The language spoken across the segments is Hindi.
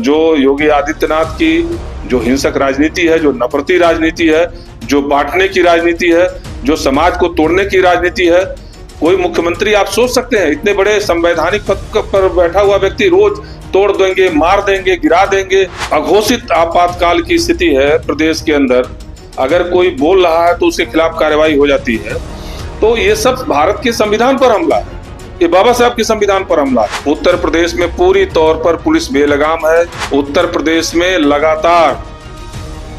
जो योगी आदित्यनाथ की जो हिंसक राजनीति है, जो नफरती राजनीति है, जो बांटने की राजनीति है, जो समाज को तोड़ने की राजनीति है, कोई मुख्यमंत्री आप सोच सकते हैं इतने बड़े संवैधानिक पद पर बैठा हुआ व्यक्ति रोज तोड़ देंगे, मार देंगे, गिरा देंगे। अघोषित आपातकाल की स्थिति है प्रदेश के अंदर, अगर कोई बोल रहा है तो उसके खिलाफ कार्रवाई हो जाती है। तो ये सब भारत के संविधान पर हमला है, ये बाबा साहब के संविधान पर हमला है। उत्तर प्रदेश में पूरी तौर पर पुलिस बेलगाम है। उत्तर प्रदेश में लगातार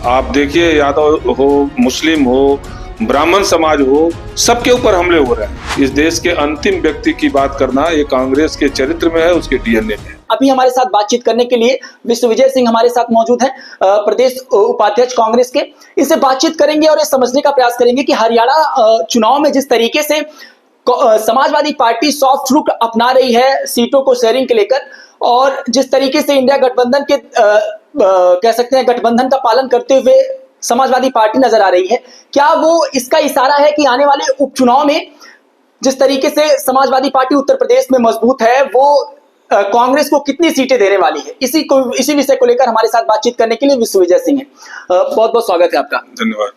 आप देखिए, यादव हो, मुस्लिम हो, ब्राह्मण समाज हो, सबके ऊपर हमले हो रहे हैं। इस देश के अंतिम व्यक्ति की बात करना ये कांग्रेस के चरित्र में है, उसके डीएनए में है। अभी हमारे साथ बातचीत करने के लिए विश्वविजय सिंह हमारे साथ मौजूद हैं, प्रदेश उपाध्यक्ष कांग्रेस के। इससे बातचीत करेंगे और ये समझने का प्रयास करेंगे कि हरियाणा चुनाव में जिस तरीके से समाजवादी पार्टी सॉफ्ट रुख अपना रही है सीटों को शेयरिंग के लेकर, और जिस तरीके से इंडिया गठबंधन के कह सकते हैं गठबंधन का पालन करते हुए समाजवादी पार्टी नजर आ रही है, क्या वो इसका इशारा है कि आने वाले उपचुनाव में जिस तरीके से समाजवादी पार्टी उत्तर प्रदेश में मजबूत है, वो कांग्रेस को कितनी सीटें देने वाली है? इसी विषय को लेकर हमारे साथ बातचीत करने के लिए विश्वविजय सिंह है। बहुत बहुत स्वागत है आपका। धन्यवाद।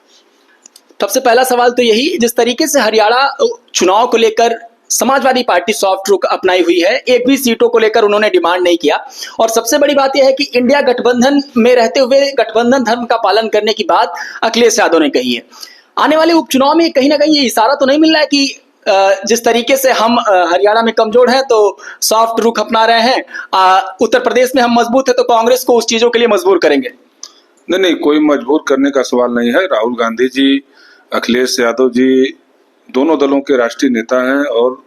सबसे पहला सवाल तो यही, जिस तरीके से हरियाणा चुनाव को लेकर समाजवादी पार्टी सॉफ्ट रुख अपनाई हुई है, एक भी सीटों को लेकर उन्होंने डिमांड नहीं किया, और सबसे बड़ी बात यह है कि इंडिया गठबंधन में रहते हुए गठबंधन धर्म का पालन करने की बात अखिलेश यादव ने कही है। आने वाले उपचुनाव में कहीं ना कहीं ये इशारा तो नहीं मिल रहा है कि जिस तरीके से हम हरियाणा में कमजोर हैं तो सॉफ्ट रुख अपना रहे हैं, उत्तर प्रदेश में हम मजबूत है तो कांग्रेस को उस चीजों के लिए मजबूर करेंगे? नहीं, कोई मजबूर करने का सवाल नहीं है। राहुल गांधी जी, अखिलेश यादव जी दोनों दलों के राष्ट्रीय नेता हैं और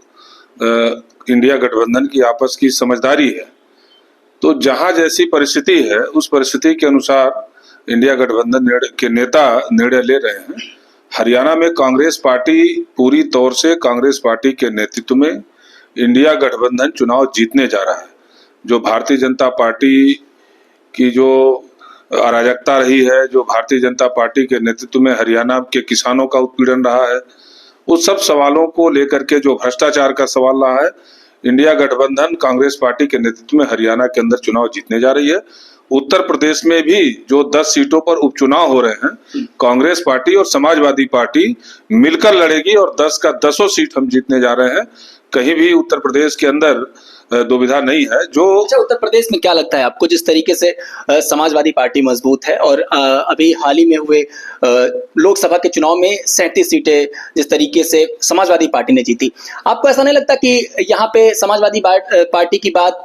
इंडिया गठबंधन की आपस की समझदारी है। तो जहां जैसी परिस्थिति है उस परिस्थिति के अनुसार इंडिया गठबंधन के नेता निर्णय ले रहे हैं। हरियाणा में कांग्रेस पार्टी पूरी तौर से कांग्रेस पार्टी के नेतृत्व में इंडिया गठबंधन चुनाव जीतने जा रहा है। जो भारतीय जनता पार्टी की जो अराजकता रही है, जो भारतीय जनता पार्टी के नेतृत्व में हरियाणा के किसानों का उत्पीड़न रहा है, उस सब सवालों को लेकर के जो भ्रष्टाचार का सवाल रहा है, इंडिया गठबंधन कांग्रेस पार्टी के नेतृत्व में हरियाणा के अंदर चुनाव जीतने जा रही है। उत्तर प्रदेश में भी जो 10 सीटों पर उपचुनाव हो रहे हैं, कांग्रेस पार्टी और समाजवादी पार्टी मिलकर लड़ेगी और 10 का 10 सीट हम जीतने जा रहे हैं। कहीं भी उत्तर प्रदेश के अंदर दुविधा नहीं है। जो अच्छा, उत्तर प्रदेश में क्या लगता है आपको, जिस तरीके से समाजवादी पार्टी मजबूत है और अभी हाल ही में हुए लोकसभा के चुनाव में 37 सीटें जिस तरीके से समाजवादी पार्टी ने जीती, आपको ऐसा नहीं लगता कि यहाँ पे समाजवादी पार्टी की बात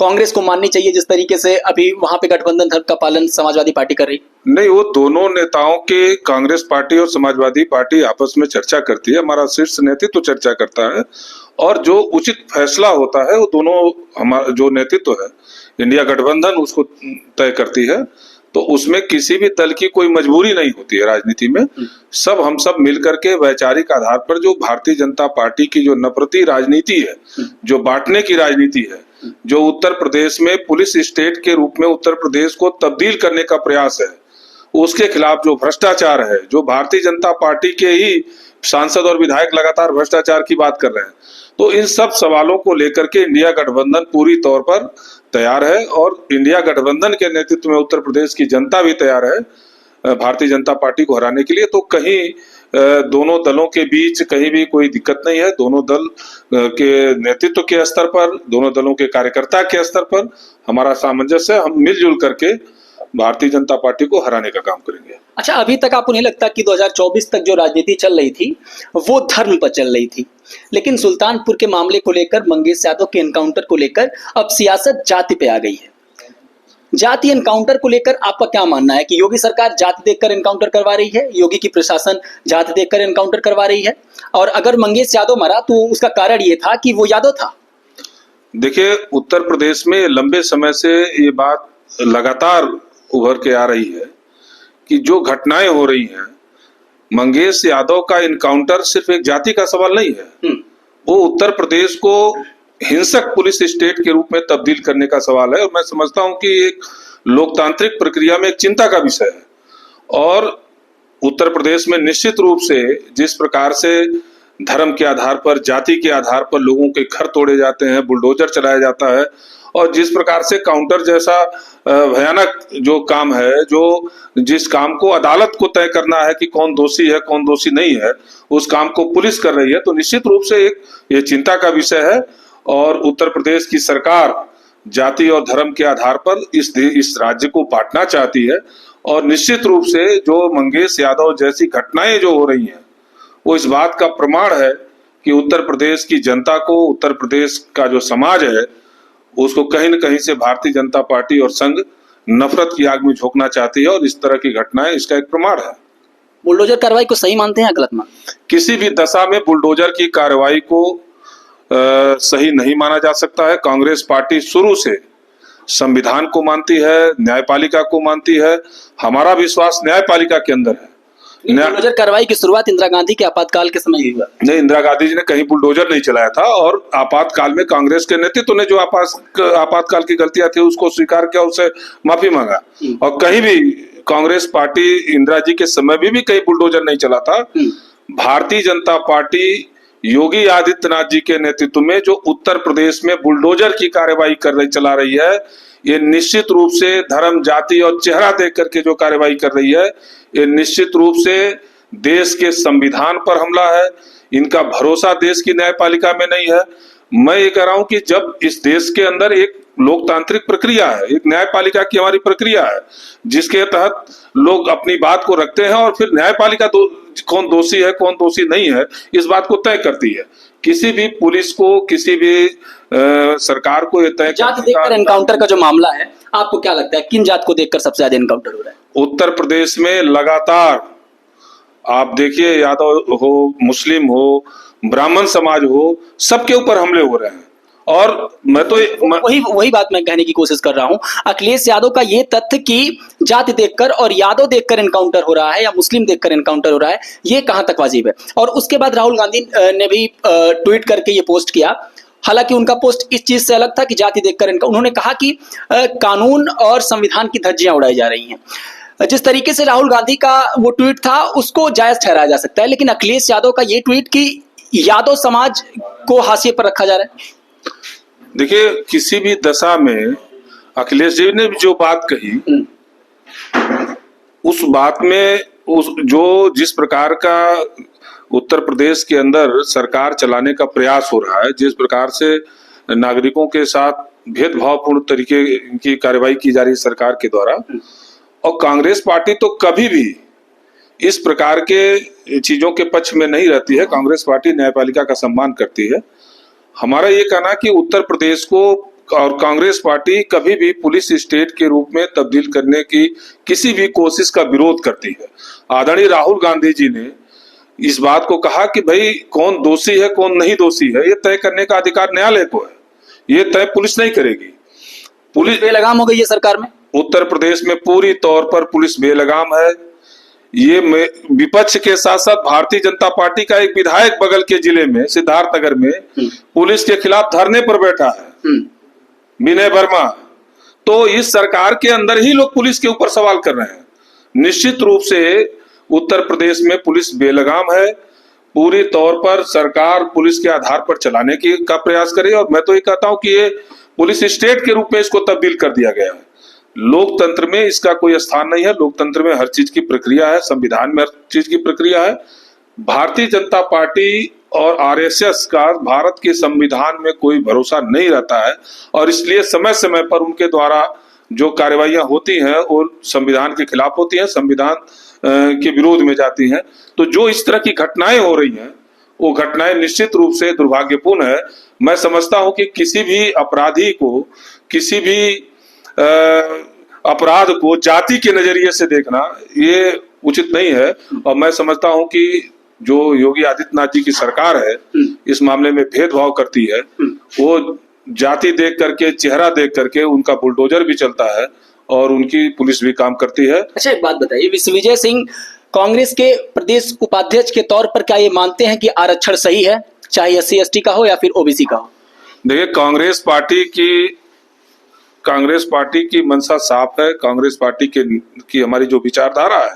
कांग्रेस को माननी चाहिए, जिस तरीके से अभी वहां पे गठबंधन धर्म का पालन समाजवादी पार्टी कर रही? नहीं, वो दोनों नेताओं के कांग्रेस पार्टी और समाजवादी पार्टी आपस में चर्चा करती है। हमारा शीर्ष नेतृत्व चर्चा करता है और जो उचित फैसला होता है वो दोनों हमारा जो नेतृत्व है इंडिया गठबंधन उसको तय करती है। तो उसमें किसी भी दल की कोई मजबूरी नहीं होती है राजनीति में। हम सब मिलकर के वैचारिक आधार पर जो भारतीय जनता पार्टी की जो नफरती राजनीति है, जो बांटने की राजनीति है, जो उत्तर प्रदेश में पुलिस स्टेट के रूप में उत्तर प्रदेश को तब्दील करने का प्रयास है, उसके खिलाफ जो भ्रष्टाचार है, जो भारतीय जनता पार्टी के ही सांसद और विधायक लगातार भ्रष्टाचार की बात कर रहे हैं, तो इन सब सवालों को लेकर के इंडिया गठबंधन पूरी तौर पर तैयार है और इंडिया गठबंधन के नेतृत्व में उत्तर प्रदेश की जनता भी तैयार है भारतीय जनता पार्टी को हराने के लिए। तो कहीं दोनों दलों के बीच कहीं भी कोई दिक्कत नहीं है। दोनों दल के नेतृत्व के स्तर पर, दोनों दलों के कार्यकर्ता के स्तर पर हमारा सामंजस्य है। हम मिलजुल करके भारतीय जनता पार्टी को हराने का काम करेंगे। अच्छा, अभी तक आपको नहीं लगता कि 2024 तक जो राजनीति चल रही थी वो धर्म पर चल रही थी, लेकिन सुल्तानपुर के मामले को लेकर, मंगेश यादव के एनकाउंटर को लेकर अब सियासत जाति पे आ गई है? जाति एनकाउंटर को लेकर आपका क्या मानना है कि योगी सरकार जाति देखकर एनकाउंटर करवा रही है, योगी की प्रशासन जाति देखकर एनकाउंटर करवा रही है? और अगर मंगेश यादव मरा तो उसका कारण ये था कि वो यादव था? देखिए, उत्तर प्रदेश में लंबे समय से ये बात लगातार उभर के आ रही है कि जो घटनाएं हो रही हैं, मंगेश यादव का इनकाउंटर सिर्फ एक जाति का सवाल नहीं है, वो उत्तर प्रदेश को हिंसक पुलिस स्टेट के रूप में तब्दील करने का सवाल है। और मैं समझता हूं कि एक लोकतांत्रिक प्रक्रिया में एक चिंता का विषय है। और उत्तर प्रदेश में निश्चित रूप से जिस प्रकार से धर्म के आधार पर, जाति के आधार पर लोगों के घर तोड़े जाते हैं, बुलडोजर चलाया जाता है और जिस प्रकार से काउंटर जैसा भयानक जो काम है, जो जिस काम को अदालत को तय करना है कि कौन दोषी है कौन दोषी नहीं है, उस काम को पुलिस कर रही है, तो निश्चित रूप से एक ये चिंता का विषय है। और उत्तर प्रदेश की सरकार जाति और धर्म के आधार पर इस राज्य को बांटना चाहती है, और निश्चित रूप से जो मंगेश यादव जैसी घटनाएं जो हो रही हैं वो इस बात का प्रमाण है कि उत्तर प्रदेश की जनता को, उत्तर प्रदेश का जो समाज है उसको कहीं न कहीं से भारतीय जनता पार्टी और संघ नफरत की आग में झोंकना चाहती है, और इस तरह की घटनाएं इसका एक प्रमाण है। बुलडोजर कार्रवाई को सही मानते हैं या गलत मानते हैं? किसी भी दशा में बुलडोजर की कार्रवाई को सही नहीं माना जा सकता है। कांग्रेस पार्टी शुरू से संविधान को मानती है, न्यायपालिका को मानती है। हमारा विश्वास न्यायपालिका के अंदर है। बुलडोजर कार्रवाई की शुरुआत इंदिरा गांधी के आपातकाल के समय हुआ। नहीं, इंदिरा गांधी जी ने कहीं बुलडोजर नहीं चलाया था, और आपातकाल में कांग्रेस के नेतृत्व ने जो आपातकाल की गलतियां थी उसको स्वीकार किया, उससे माफी मांगा। और कहीं भी कांग्रेस पार्टी इंदिरा जी के समय भी कहीं बुलडोजर नहीं चला था। भारतीय जनता पार्टी योगी आदित्यनाथ जी के नेतृत्व में जो उत्तर प्रदेश में बुलडोजर की कार्रवाई चला रही है, ये निश्चित रूप से धर्म, जाति और चेहरा देख करके जो कार्रवाई कर रही है, ये निश्चित रूप से देश के संविधान पर हमला है। इनका भरोसा देश की न्यायपालिका में नहीं है। मैं ये कह रहा हूं कि जब इस देश के अंदर एक लोकतांत्रिक प्रक्रिया है, एक न्यायपालिका की हमारी प्रक्रिया है, जिसके तहत लोग अपनी बात को रखते हैं, और फिर न्यायपालिका कौन दोषी है कौन दोषी नहीं है इस बात को तय करती है। किसी भी पुलिस को, किसी भी सरकार को ये तय जात देखकर एनकाउंटर का जो मामला है, आपको क्या लगता है किन जात को देखकर सबसे ज्यादा एनकाउंटर हो रहा है? उत्तर प्रदेश में लगातार आप देखिए, यादव हो, मुस्लिम हो, ब्राह्मण समाज हो, सबके ऊपर हमले हो रहे हैं। और मैं तो वही बात मैं कहने की कोशिश कर रहा हूं। अखिलेश यादव का ये तथ्य कि जाति देखकर और यादव देखकर एनकाउंटर हो रहा है या मुस्लिम देखकर एनकाउंटर हो रहा है, ये कहां तक वाजिब है? और उसके बाद राहुल गांधी ने भी ट्वीट करके ये पोस्ट किया। हालांकि उनका पोस्ट इस चीज से अलग था कि जाति देखकर उन्होंने कहा कि कानून और संविधान की धज्जियां उड़ाई जा रही हैं। जिस तरीके से राहुल गांधी का वो ट्वीट था उसको जायज ठहराया जा सकता है, लेकिन अखिलेश यादव का ये ट्वीट कि यादव समाज को हाशिए पर रखा जा रहा है। देखिए, किसी भी दशा में अखिलेश जी ने जो बात कही, उस बात में जिस प्रकार का उत्तर प्रदेश के अंदर सरकार चलाने का प्रयास हो रहा है, जिस प्रकार से नागरिकों के साथ भेदभावपूर्ण तरीके की कार्रवाई की जा रही है सरकार के द्वारा, और कांग्रेस पार्टी तो कभी भी इस प्रकार के चीजों के पक्ष में नहीं रहती है। कांग्रेस पार्टी न्यायपालिका का सम्मान करती है। हमारा ये कहना कि उत्तर प्रदेश को और कांग्रेस पार्टी कभी भी पुलिस स्टेट के रूप में तब्दील करने की किसी भी कोशिश का विरोध करती है। आदरणीय राहुल गांधी जी ने इस बात को कहा कि भाई कौन दोषी है कौन नहीं दोषी है, ये तय करने का अधिकार न्यायालय को है, ये तय पुलिस नहीं करेगी। पुलिस बेलगाम हो गई है सरकार में। उत्तर प्रदेश में पूरी तौर पर पुलिस बेलगाम है। ये विपक्ष के साथ साथ भारतीय जनता पार्टी का एक विधायक बगल के जिले में, सिद्धार्थनगर में, पुलिस के खिलाफ धरने पर बैठा है, विनय वर्मा। तो इस सरकार के अंदर ही लोग पुलिस के ऊपर सवाल कर रहे हैं। निश्चित रूप से उत्तर प्रदेश में पुलिस बेलगाम है। पूरी तौर पर सरकार पुलिस के आधार पर चलाने का प्रयास करे, और मैं तो ये कहता हूं कि ये पुलिस स्टेट के रूप में इसको तब्दील कर दिया गया है। लोकतंत्र में इसका कोई स्थान नहीं है। लोकतंत्र में हर चीज की प्रक्रिया है, संविधान में हर चीज की प्रक्रिया है। भारतीय जनता पार्टी और आरएसएस का भारत के संविधान में कोई भरोसा नहीं रहता है, और इसलिए समय समय पर उनके द्वारा जो कार्रवाइयां होती हैं वो संविधान के खिलाफ होती हैं, संविधान के विरोध में जाती हैं। तो जो इस तरह की घटनाएं हो रही हैं, वो घटनाएं निश्चित रूप से दुर्भाग्यपूर्ण है। मैं समझता हूं कि किसी भी अपराधी को, किसी भी अपराध को जाति के नजरिए से देखना ये उचित नहीं है। और मैं समझता हूं कि जो योगी आदित्यनाथ जी की सरकार है इस मामले में भेदभाव करती है। वो जाति देख करके, चेहरा देख करके उनका बुलडोजर भी चलता है और उनकी पुलिस भी काम करती है। अच्छा, एक बात बताइए, विश्वविजय सिंह कांग्रेस के प्रदेश उपाध्यक्ष के तौर पर क्या ये मानते हैं कि आरक्षण सही है, चाहे SC ST का हो या फिर OBC का हो? देखिए, कांग्रेस पार्टी की मंशा साफ है। कांग्रेस पार्टी की हमारी जो विचारधारा है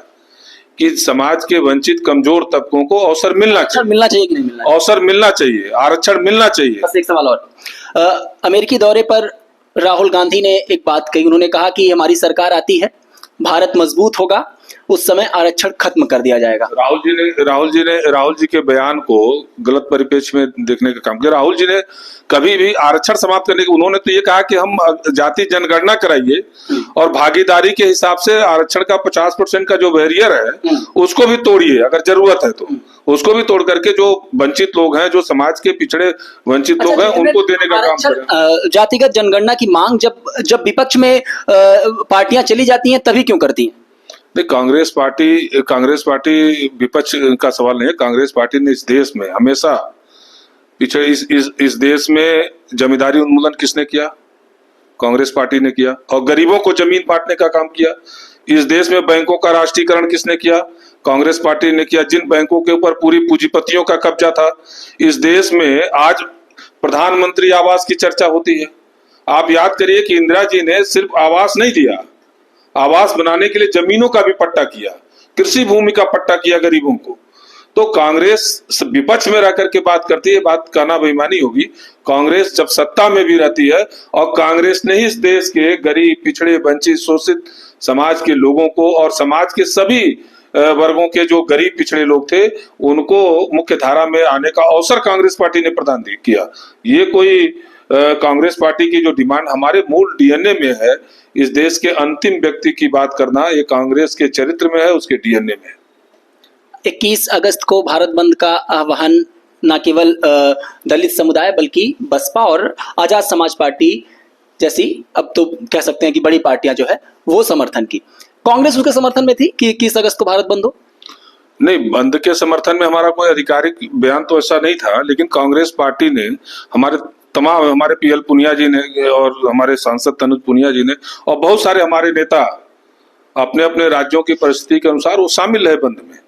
कि समाज के वंचित कमजोर तबकों को अवसर मिलना चाहिए। मिलना चाहिए कि नहीं मिलना? अवसर मिलना चाहिए, आरक्षण मिलना चाहिए। बस एक सवाल और, अमेरिकी दौरे पर राहुल गांधी ने एक बात कही, उन्होंने कहा कि हमारी सरकार आती है, भारत मजबूत होगा, उस समय आरक्षण खत्म कर दिया जाएगा। राहुल जी के बयान को गलत परिप्रेक्ष्य में देखने का काम किया। राहुल जी ने कभी भी आरक्षण समाप्त करने के, उन्होंने तो ये कहा कि हम जाति जनगणना कराइए और भागीदारी के हिसाब से आरक्षण का 50% का जो बैरियर है उसको भी तोड़िए, अगर जरूरत है तो उसको भी तोड़ करके जो वंचित लोग हैं, जो समाज के पिछड़े वंचित लोग हैं, उनको देने का काम करें। जातिगत जनगणना की मांग जब विपक्ष में पार्टियां चली जाती हैं तभी क्यों करती हैं? नहीं, कांग्रेस पार्टी विपक्ष का सवाल नहीं है। कांग्रेस पार्टी ने इस देश में हमेशा पिछड़े इस देश में जमींदारी उन्मूलन किसने किया? कांग्रेस पार्टी ने किया। और गरीबों को जमीन बांटने का काम किया। इस देश में बैंकों का राष्ट्रीयकरण किसने किया? कांग्रेस पार्टी ने किया। जिन बैंकों के ऊपर पूरी पूंजीपतियों का कब्जा था, इस देश में आज प्रधानमंत्री आवास की चर्चा होती है। आप याद करिए कि इंदिरा जी ने सिर्फ आवास नहीं दिया, आवास बनाने के लिए जमीनों का भी पट्टा किया, कृषि भूमि का पट्टा किया गरीबों को। तो कांग्रेस विपक्ष में रह करके बात करती है, बात कहना बेईमानी होगी। कांग्रेस जब सत्ता में भी रहती है, और कांग्रेस ने ही इस देश के गरीब, पिछड़े, वंचित, शोषित समाज के लोगों को और समाज के सभी वर्गों के जो गरीब पिछड़े लोग थे उनको मुख्य धारा में आने का अवसर कांग्रेस पार्टी ने प्रदान किया। ये कोई कांग्रेस पार्टी की जो डिमांड हमारे मूल डीएनए में है, इस देश के अंतिम व्यक्ति की बात करना, ये कांग्रेस के चरित्र में है, उसके डीएनए में। 21 अगस्त को भारत बंद का आह्वान न केवल दलित समुदाय बल्कि बसपा और आजाद समाज पार्टी जैसी, अब तो कह सकते हैं कि बड़ी पार्टियां जो है वो समर्थन की। कांग्रेस उसके समर्थन में थी कि 21 अगस्त को भारत बंद हो? नहीं, बंद के समर्थन में हमारा कोई आधिकारिक बयान तो ऐसा नहीं था, लेकिन कांग्रेस पार्टी ने हमारे पीएल पुनिया जी ने और हमारे सांसद तनुज पुनिया जी ने और बहुत सारे हमारे नेता अपने अपने राज्यों की परिस्थिति के अनुसार वो शामिल है बंद में।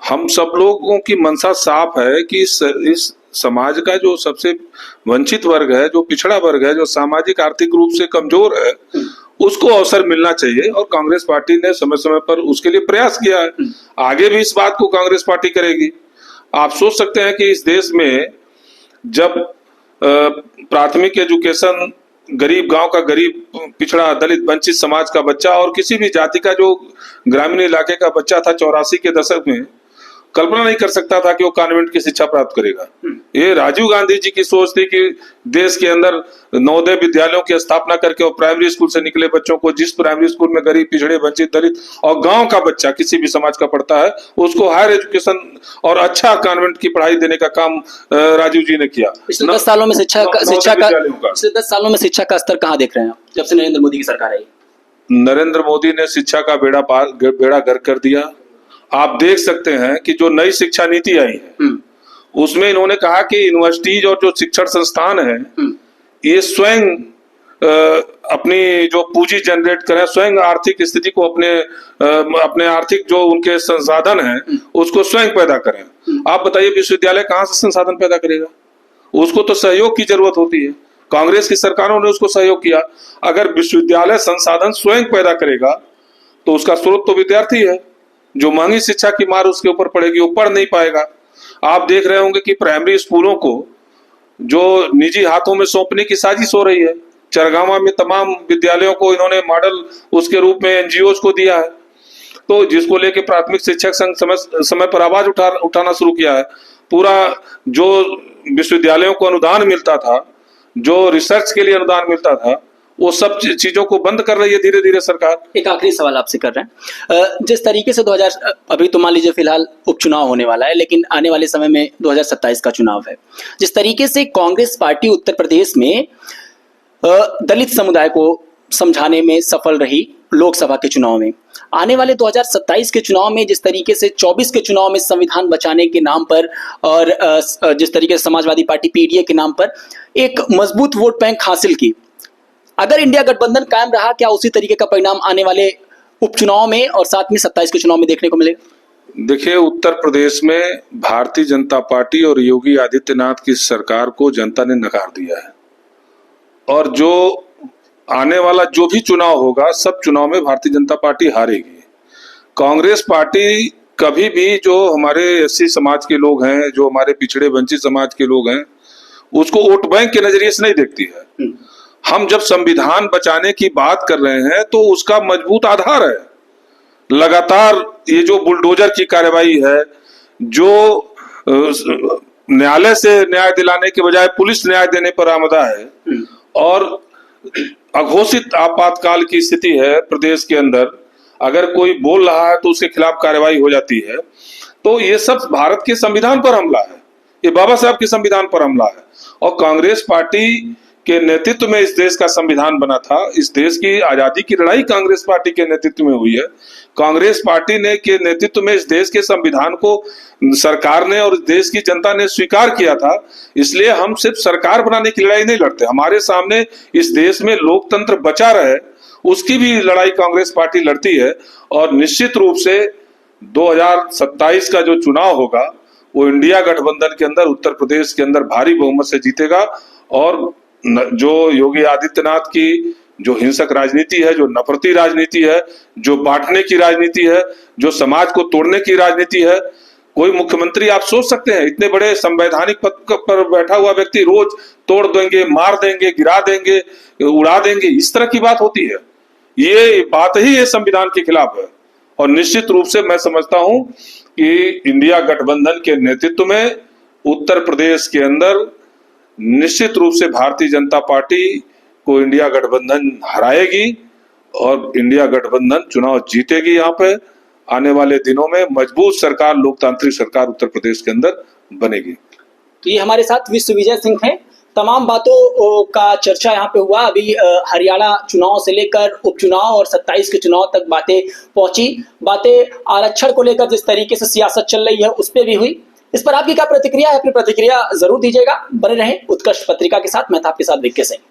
हम सब लोगों की मंशा साफ है कि इस समाज का जो सबसे वंचित वर्ग है, जो पिछड़ा वर्ग है, जो सामाजिक आर्थिक रूप से कमजोर है, उसको अवसर मिलना चाहिए। और कांग्रेस पार्टी ने समय समय पर उसके लिए प्रयास किया है। आगे भी इस बात को कांग्रेस पार्टी करेगी। आप सोच सकते हैं कि इस देश में जब प्राथमिक एजुकेशन गरीब गांव का गरीब, पिछड़ा, दलित, वंचित समाज का बच्चा और किसी भी जाति का जो ग्रामीण इलाके का बच्चा था 84 के दशक में, कल्पना नहीं कर सकता था कि वो कॉन्वेंट की शिक्षा प्राप्त करेगा। ये राजीव गांधी जी की सोच थी कि देश के अंदर नवोदय विद्यालयों की स्थापना करके और प्राइमरी स्कूल से निकले बच्चों को, जिस प्राइमरी स्कूल में गरीब, पिछड़े, वंचित, दलित और गांव का बच्चा किसी भी समाज का पढ़ता है, उसको हायर एजुकेशन और अच्छा कॉन्वेंट की पढ़ाई देने का काम राजीव जी ने किया। पिछले 10 सालों में शिक्षा का स्तर कहाँ देख रहे हैं आप, जब से नरेंद्र मोदी की सरकार आई? नरेंद्र मोदी ने शिक्षा का बेड़ा गर्क कर दिया। आप देख सकते हैं कि जो नई शिक्षा नीति आई है उसमें इन्होंने कहा कि यूनिवर्सिटीज और जो शिक्षण संस्थान है ये स्वयं अपनी जो पूंजी जनरेट करें, स्वयं आर्थिक स्थिति को अपने आर्थिक जो उनके संसाधन हैं उसको स्वयं पैदा करें। आप बताइए विश्वविद्यालय कहाँ से संसाधन पैदा करेगा? उसको तो सहयोग की जरूरत होती है। कांग्रेस की सरकारों ने उसको सहयोग किया। अगर विश्वविद्यालय संसाधन स्वयं पैदा करेगा तो उसका स्रोत तो विद्यार्थी है। जो महंगी शिक्षा की मार उसके ऊपर पड़ेगी, वो पढ़ नहीं पाएगा। आप देख रहे होंगे कि प्राइमरी स्कूलों को जो निजी हाथों में सौंपने की साजिश हो रही है। चरगावा में तमाम विद्यालयों को इन्होंने मॉडल उसके रूप में एनजीओज को दिया है, तो जिसको लेके प्राथमिक शिक्षक संघ समय पर आवाज उठाना शुरू किया है। पूरा जो विश्वविद्यालयों को अनुदान मिलता था, जो रिसर्च के लिए अनुदान मिलता था, वो सब चीजों को बंद कर रही है धीरे धीरे सरकार। एक आखिरी सवाल आपसे कर रहे हैं, जिस तरीके से 2000 अभी तो मान लीजिए फिलहाल उपचुनाव होने वाला है, लेकिन आने वाले समय में 2027 का चुनाव है, जिस तरीके से कांग्रेस पार्टी उत्तर प्रदेश में दलित समुदाय को समझाने में सफल रही लोकसभा के चुनाव में, आने वाले 2027 के चुनाव में जिस तरीके से 24 के चुनाव में संविधान बचाने के नाम पर और जिस तरीके से समाजवादी पार्टी पीडीए के नाम पर एक मजबूत वोट बैंक हासिल की, अगर इंडिया गठबंधन कायम रहा, क्या उसी तरीके का परिणाम आने वाले उपचुनाव में और साथ में 27 के चुनाव में देखने को मिलेगा? देखिए, उत्तर प्रदेश में भारतीय जनता पार्टी और योगी आदित्यनाथ की सरकार को जनता ने नकार दिया है, और जो आने वाला जो भी चुनाव होगा, सब चुनाव में भारतीय जनता पार्टी हारेगी। कांग्रेस पार्टी कभी भी जो हमारे एससी समाज के लोग हैं, जो हमारे पिछड़े वंचित समाज के लोग हैं, उसको वोट बैंक के नजरिए से नहीं देखती है। हम जब संविधान बचाने की बात कर रहे हैं तो उसका मजबूत आधार है। लगातार ये जो बुलडोजर की कार्रवाई है, जो न्यायालय से न्याय दिलाने के बजाय पुलिस न्याय देने पर आमदा है, और अघोषित आपातकाल की स्थिति है प्रदेश के अंदर, अगर कोई बोल रहा है तो उसके खिलाफ कार्रवाई हो जाती है, तो ये सब भारत के संविधान पर हमला है, ये बाबा साहब के संविधान पर हमला है। और कांग्रेस पार्टी के नेतृत्व में इस देश का संविधान बना था। इस देश की आजादी की लड़ाई कांग्रेस पार्टी के नेतृत्व में हुई है। कांग्रेस पार्टी ने के नेतृत्व में इस देश के संविधान को सरकार ने और देश की जनता ने स्वीकार किया था। इसलिए हम सिर्फ सरकार बनाने की लड़ाई नहीं लड़ते, हमारे सामने इस देश में लोकतंत्र बचा रहे उसकी भी लड़ाई कांग्रेस पार्टी लड़ती है। और निश्चित रूप से 2027 का जो चुनाव होगा वो इंडिया गठबंधन के अंदर उत्तर प्रदेश के अंदर भारी बहुमत से जीतेगा। और जो योगी आदित्यनाथ की जो हिंसक राजनीति है, जो नफरती राजनीति है, जो बांटने की राजनीति है, जो समाज को तोड़ने की राजनीति है, कोई मुख्यमंत्री आप सोच सकते हैं इतने बड़े संवैधानिक पद पर बैठा हुआ व्यक्ति रोज तोड़ देंगे, मार देंगे, गिरा देंगे, उड़ा देंगे, इस तरह की बात होती है? ये बात ही ये संविधान के खिलाफ है। और निश्चित रूप से मैं समझता हूं कि इंडिया गठबंधन के नेतृत्व में उत्तर प्रदेश के अंदर निश्चित रूप से भारतीय जनता पार्टी को इंडिया गठबंधन हराएगी और इंडिया गठबंधन चुनाव जीतेगी। यहाँ पे आने वाले दिनों में मजबूत सरकार, लोकतांत्रिक सरकार उत्तर प्रदेश के अंदर बनेगी। तो ये हमारे साथ विश्वविजय सिंह हैं। तमाम बातों का चर्चा यहाँ पे हुआ। अभी हरियाणा चुनाव से लेकर उपचुनाव और 27 के चुनाव तक बातें पहुंची। बातें आरक्षण को लेकर जिस तरीके से सियासत चल रही है उस पर भी हुई। इस पर आपकी क्या प्रतिक्रिया है? अपनी प्रतिक्रिया जरूर दीजिएगा। बने रहें उत्कर्ष पत्रिका के साथ। मैं था आपके साथ विक्की सिंह।